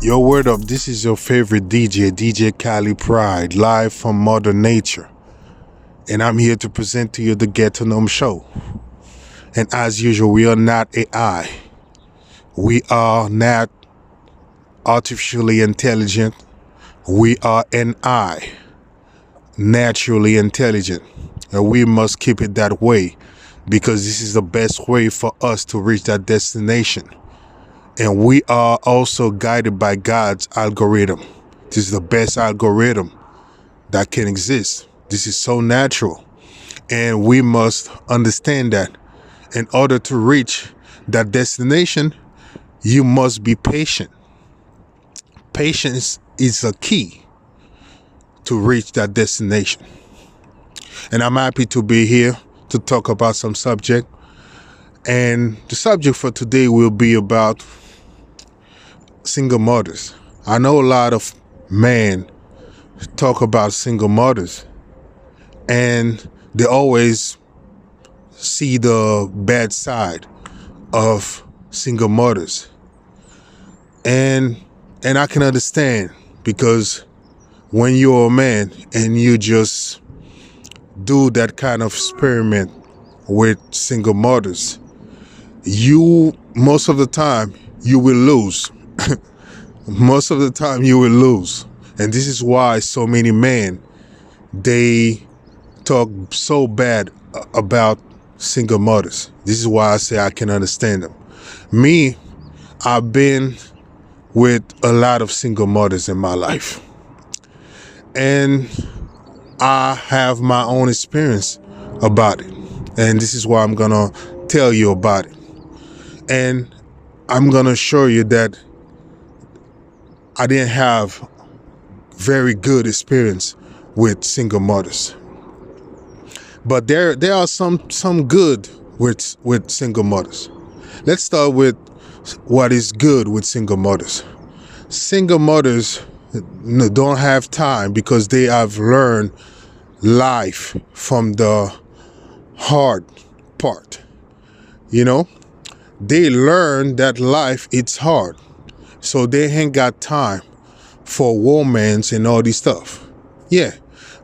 Yo, word up, this is your favorite DJ Cali Pride, live from Mother Nature. And I'm here to present to you the Ghettonome show. And as usual, we are not AI. We are not artificially intelligent. We are NI, naturally intelligent. And we must keep it that way because this is the best way for us to reach that destination. And we are also guided by God's algorithm. This is the best algorithm that can exist. This is so natural. And we must understand that in order to reach that destination, you must be patient. Patience is a key to reach that destination. And I'm happy to be here to talk about some subject. And the subject for today will be about single mothers. I know a lot of men talk about single mothers and they always see the bad side of single mothers. And I can understand, because when you're a man and you just do that kind of experiment with single mothers, you most of the time you will lose. Most of the time you will lose. And this is why so many men, they talk so bad about single mothers. This is why I say I can understand them. Me, I've been with a lot of single mothers in my life. And I have my own experience about it. And this is why I'm gonna tell you about it. And I'm gonna show you that I didn't have very good experience with single mothers. But there are some good with single mothers. Let's start with what is good with single mothers. Single mothers don't have time because they have learned life from the hard part. You know, they learn that life, it's hard. So they ain't got time for romance and all this stuff. Yeah,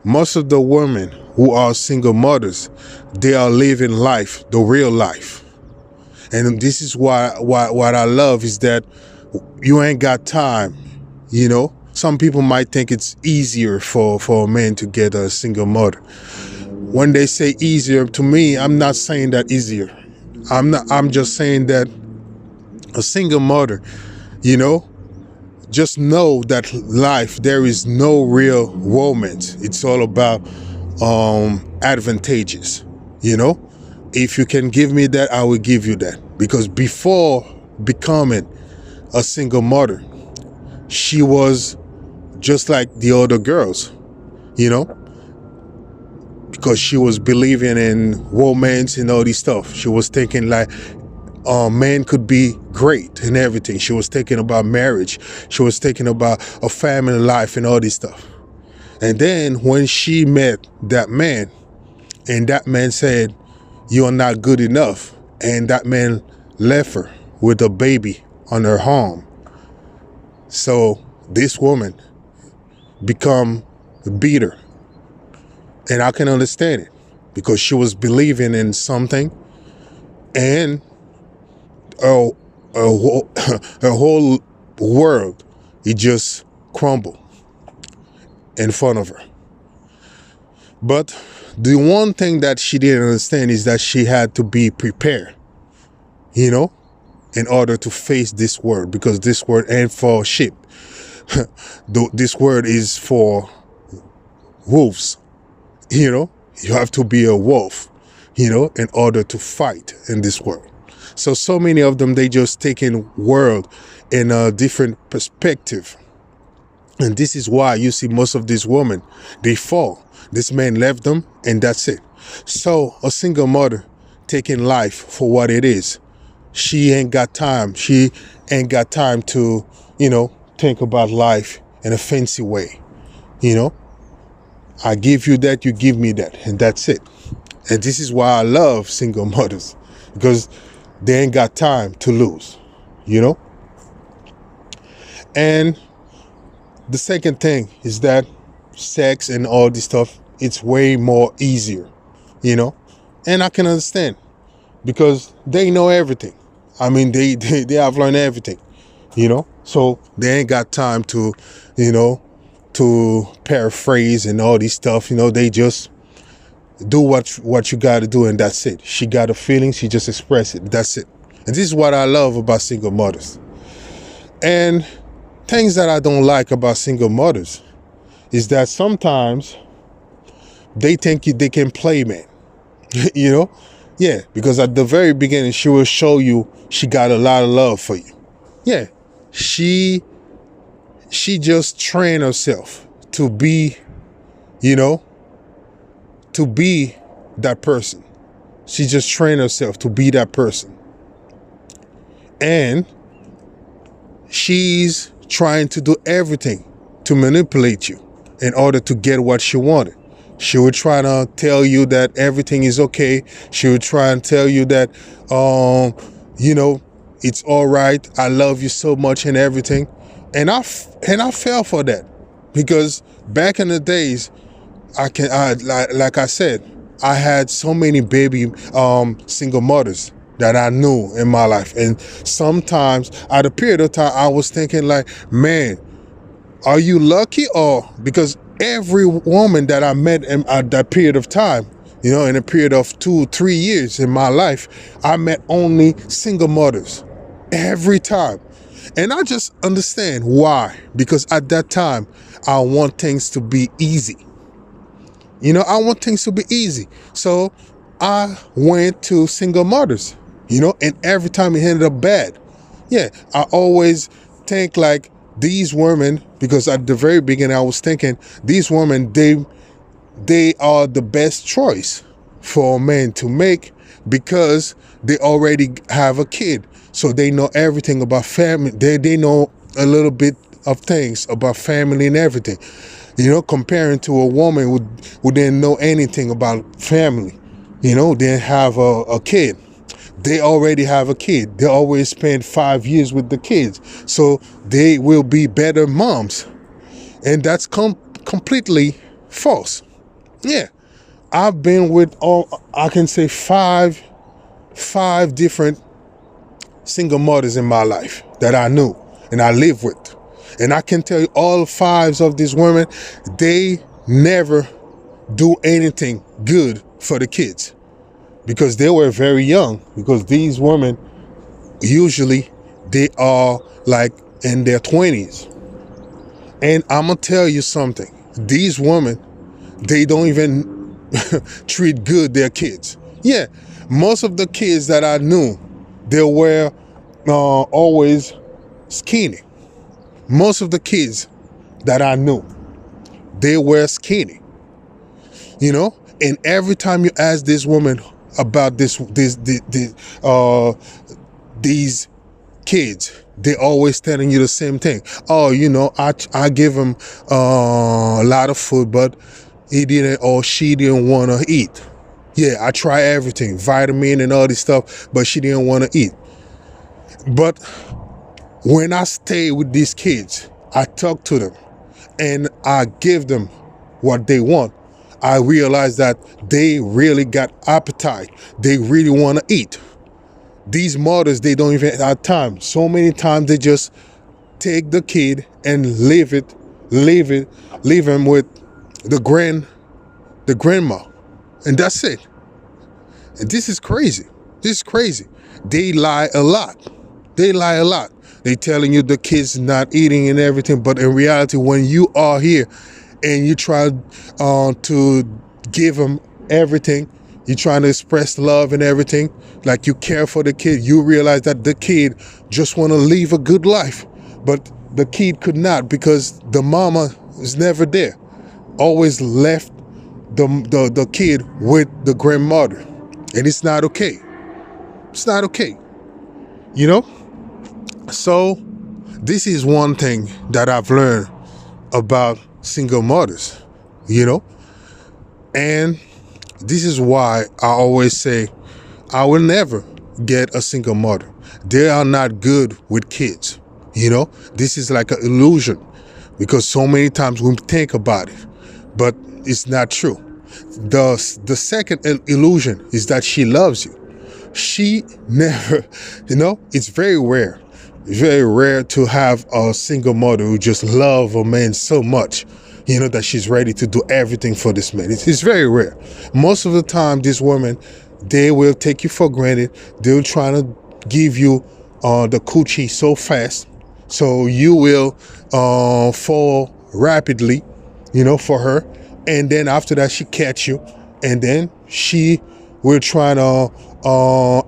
most of the women who are single mothers, they are living life, the real life. And this is why what I love is that you ain't got time, you know. Some people might think it's easier for a man to get a single mother. When they say easier, to me, I'm not saying that easier. I'm just saying that a single mother, you know, just know that life, there is no real romance. It's all about advantages, you know. If you can give me that, I will give you that. Because before becoming a single mother, she was just like the other girls, you know, because she was believing in romance and all this stuff. She was thinking like, man could be great and everything. She was thinking about marriage. She was thinking about a family life and all this stuff. And then when she met that man, and that man said, "You're not good enough," and that man left her with a baby on her arm. So this woman become bitter. And I can understand it, because she was believing in something, and her whole world, it just crumbled in front of her. But the one thing that she didn't understand is that she had to be prepared, you know, in order to face this world, because this world ain't for sheep. This world is for wolves, you know. You have to be a wolf, you know, in order to fight in this world. So many of them, they just taking world in a different perspective. And this is why you see most of these women, they fall. This man left them and that's it. So a single mother taking life for what it is. She ain't got time. She ain't got time to, think about life in a fancy way. I give you that, you give me that, and that's it. And this is why I love single mothers, because they ain't got time to lose, And the second thing is that sex and all this stuff, it's way more easier, And I can understand because they know everything. I mean, they have learned everything, So they ain't got time to, to paraphrase and all this stuff. They just do what you got to do, and that's it. She got a feeling, she just express it. That's it. And this is what I love about single mothers. And things that I don't like about single mothers is that sometimes they think they can play man, Yeah, because at the very beginning, she will show you she got a lot of love for you. Yeah, she just trained herself to be, to be that person. She just trained herself to be that person. And she's trying to do everything to manipulate you in order to get what she wanted. She would try to tell you that everything is okay. She would try and tell you that, it's all right. I love you so much and everything. And I fell for that because back in the days, like I said, I had so many baby single mothers that I knew in my life. And sometimes at a period of time, I was thinking like, man, are you lucky? Or because every woman that I met at that period of time, in a period of 2-3 years in my life, I met only single mothers every time. And I just understand why. Because at that time, I want things to be easy. I want things to be easy. So I went to single mothers, and every time it ended up bad. Yeah, I always think like these women, because at the very beginning I was thinking these women, they are the best choice for a man to make because they already have a kid. So they know everything about family. They know a little bit of things about family and everything. Comparing to a woman who didn't know anything about family, didn't have a kid. They already have a kid. They always spend 5 years with the kids. So they will be better moms. And that's completely false. Yeah. I've been with I can say five different single mothers in my life that I knew and I lived with. And I can tell you all 5 of these women, they never do anything good for the kids because they were very young. Because these women, usually they are like in their 20s. And I'm going to tell you something. These women, they don't even treat good their kids. Yeah, most of the kids that I knew, they were always skinny. Most of the kids that I knew, they were skinny, and every time you ask this woman about these kids, they always telling you the same thing. Oh, I give him a lot of food, but he didn't or she didn't want to eat. Yeah, I try everything, vitamin and all this stuff, but she didn't want to eat. But when I stay with these kids, I talk to them and I give them what they want. I realize that they really got appetite. They really want to eat. These mothers, they don't even have time. So many times they just take the kid and leave him with the grandma. And that's it. And this is crazy. This is crazy. They lie a lot. They telling you the kid's not eating and everything, but in reality, when you are here and you try to give them everything, you're trying to express love and everything, like you care for the kid, you realize that the kid just want to live a good life. But the kid could not, because the mama is never there. Always left the kid with the grandmother. And it's not okay. It's not okay. You know? So this is one thing that I've learned about single mothers, you know? And this is why I always say I will never get a single mother. They are not good with kids, you know? This is like an illusion, because so many times we think about it, but it's not true. The second illusion is that she loves you. She never, you know, it's very rare. It's very rare to have a single mother who just loves a man so much, you know, that she's ready to do everything for this man. It's very rare. Most of the time, these women, they will take you for granted. They'll try to give you the coochie so fast, so you will fall rapidly, you know, for her. And then after that, she catch you, and then she will try to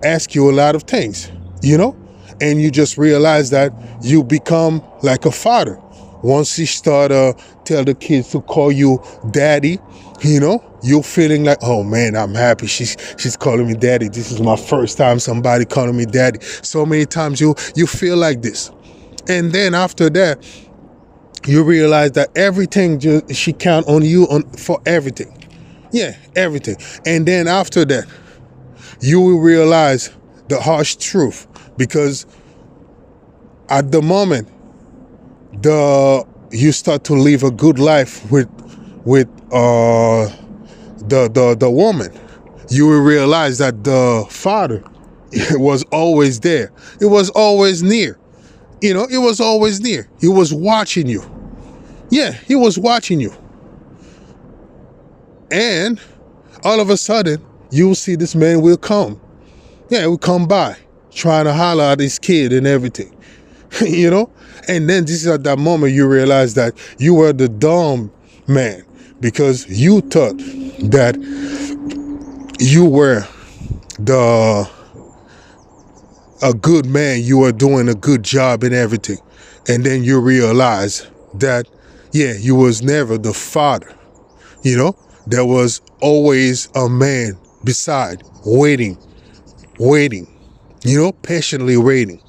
ask you a lot of things, you know, and you just realize that you become like a father. Once she start tell the kids to call you daddy, you know, you're feeling like, oh man, I'm happy. She's calling me daddy. This is my first time somebody calling me daddy. So many times you feel like this. And then after that, you realize that everything, she count on you for everything. Yeah, everything. And then after that, you will realize the harsh truth, because at the moment, you start to live a good life with the woman, you will realize that the father was always there. It was always near. You know, it was always near. He was watching you. Yeah, he was watching you. And all of a sudden, you'll see this man will come. Yeah, will come by, trying to holler at his kid and everything. You know? And then this is at that moment you realize that you were the dumb man, because you thought that you were a good man, you were doing a good job and everything. And then you realize that, yeah, you was never the father. You know, there was always a man beside, waiting, you know, patiently waiting.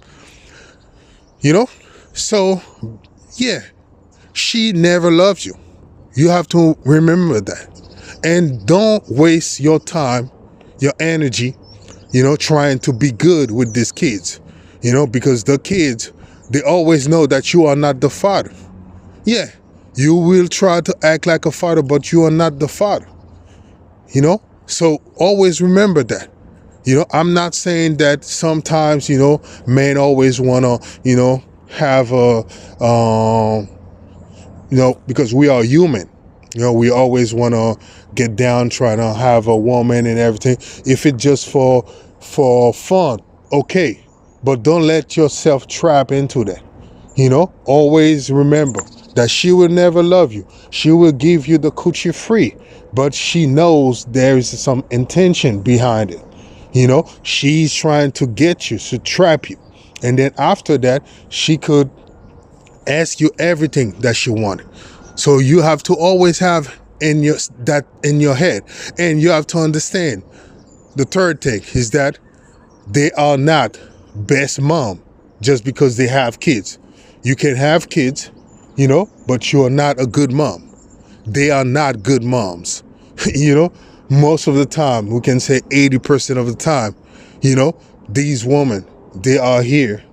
You know? So, yeah, she never loved you. You have to remember that. And don't waste your time, your energy, you know, trying to be good with these kids, you know, because the kids, they always know that you are not the father. Yeah, you will try to act like a father, but you are not the father, you know? So always remember that. You know, I'm not saying that sometimes, you know, men always want to, you know, have a, you know, because we are human. You know, we always want to get down, trying to have a woman and everything. If it's just for fun, okay. But don't let yourself trap into that. You know, always remember that she will never love you. She will give you the coochie free, but she knows there is some intention behind it. You know, she's trying to get you, to trap you. And then after that, she could ask you everything that she wanted. So you have to always have that in your head. And you have to understand, the third thing is that they are not best mom just because they have kids. You can have kids, you know, but you are not a good mom. They are not good moms. You know, most of the time, we can say 80% of the time, you know, these women, they are here.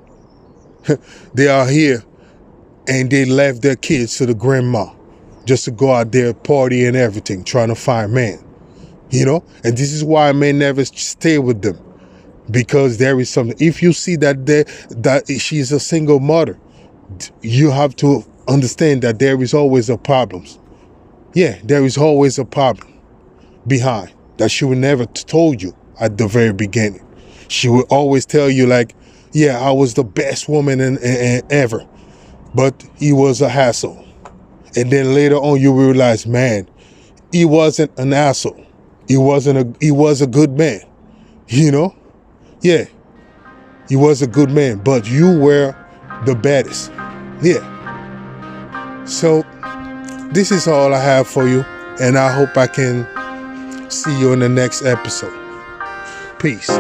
They are here, and they left their kids to the grandma just to go out there, party and everything, trying to find men, you know? And this is why men never stay with them, because there is something. If you see that she's a single mother, you have to understand that there is always a problem. Yeah, there is always a problem behind that she would never told you at the very beginning. She would always tell you like, yeah, I was the best woman in ever, but he was a hassle. And then later on you realize, man, he wasn't an asshole. He was a good man, you know? Yeah, he was a good man, but you were the baddest. Yeah. So this is all I have for you, and I hope I can see you in the next episode. Peace.